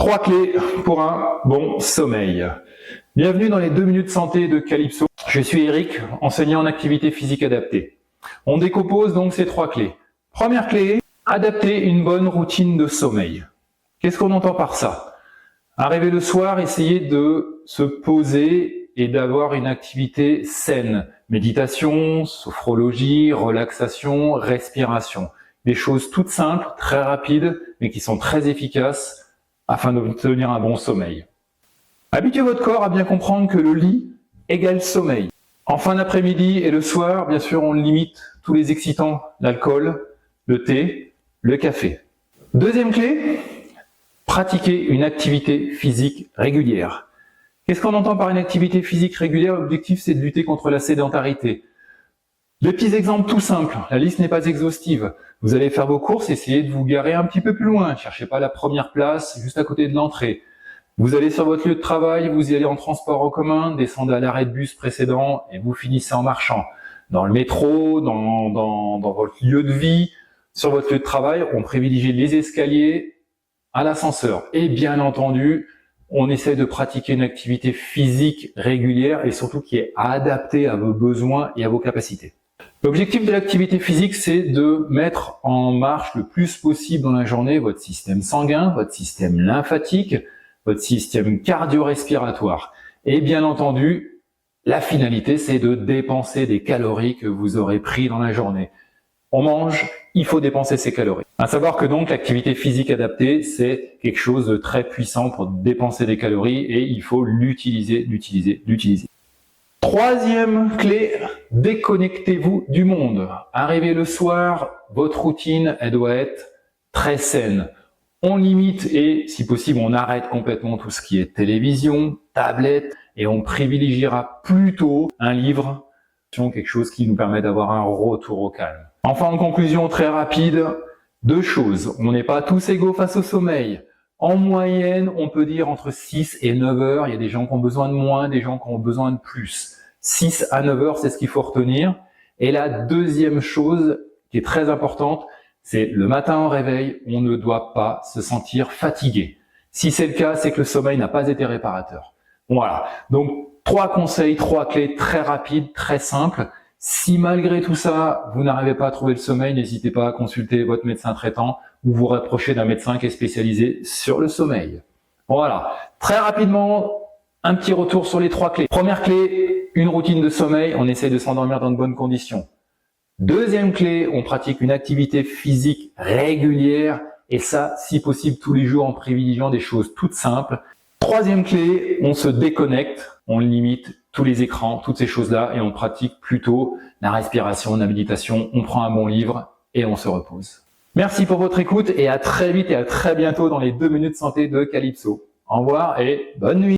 3 clés pour un bon sommeil. Bienvenue dans les 2 minutes santé de Calypso. Je suis Eric, enseignant en activité physique adaptée. On décompose donc ces 3 clés. Première clé, adapter une bonne routine de sommeil. Qu'est-ce qu'on entend par ça? Arriver le soir, essayer de se poser et d'avoir une activité saine. Méditation, sophrologie, relaxation, respiration. Des choses toutes simples, très rapides, mais qui sont très efficaces afin d'obtenir un bon sommeil. Habituez votre corps à bien comprendre que le lit égale sommeil. En fin d'après-midi et le soir, bien sûr, on limite tous les excitants, l'alcool, le thé, le café. Deuxième clé, pratiquer une activité physique régulière. Qu'est-ce qu'on entend par une activité physique régulière? L'objectif, c'est de lutter contre la sédentarité. Des petits exemples tout simples, la liste n'est pas exhaustive. Vous allez faire vos courses, essayez de vous garer un petit peu plus loin. Ne cherchez pas la première place, juste à côté de l'entrée. Vous allez sur votre lieu de travail, vous y allez en transport en commun, descendez à l'arrêt de bus précédent et vous finissez en marchant. Dans le métro, dans votre lieu de vie, sur votre lieu de travail, on privilégie les escaliers à l'ascenseur. Et bien entendu, on essaie de pratiquer une activité physique régulière et surtout qui est adaptée à vos besoins et à vos capacités. L'objectif de l'activité physique, c'est de mettre en marche le plus possible dans la journée votre système sanguin, votre système lymphatique, votre système cardio-respiratoire. Et bien entendu, la finalité, c'est de dépenser des calories que vous aurez pris dans la journée. On mange, il faut dépenser ces calories. À savoir que donc l'activité physique adaptée, c'est quelque chose de très puissant pour dépenser des calories et il faut l'utiliser. Troisième clé, déconnectez-vous du monde. Arrivez le soir, votre routine, elle doit être très saine. On limite et, si possible, on arrête complètement tout ce qui est télévision, tablette, et on privilégiera plutôt un livre, quelque chose qui nous permet d'avoir un retour au calme. Enfin, en conclusion très rapide, 2 choses. On n'est pas tous égaux face au sommeil. En moyenne, on peut dire entre 6 et 9 heures. Il y a des gens qui ont besoin de moins, des gens qui ont besoin de plus. 6 à 9 heures, c'est ce qu'il faut retenir. Et la deuxième chose qui est très importante, c'est le matin au réveil, on ne doit pas se sentir fatigué. Si c'est le cas, c'est que le sommeil n'a pas été réparateur. Voilà. Donc, 3 conseils, 3 clés très rapides, très simples. Si malgré tout ça, vous n'arrivez pas à trouver le sommeil, n'hésitez pas à consulter votre médecin traitant ou vous rapprocher d'un médecin qui est spécialisé sur le sommeil. Voilà. Très rapidement, un petit retour sur les 3 clés. Première clé, une routine de sommeil. On essaye de s'endormir dans de bonnes conditions. Deuxième clé, on pratique une activité physique régulière et ça, si possible, tous les jours en privilégiant des choses toutes simples. Troisième clé, on se déconnecte, on limite tous les écrans, toutes ces choses-là et on pratique plutôt la respiration, la méditation, on prend un bon livre et on se repose. Merci pour votre écoute et à très vite et à très bientôt dans les 2 minutes santé de Calypso. Au revoir et bonne nuit.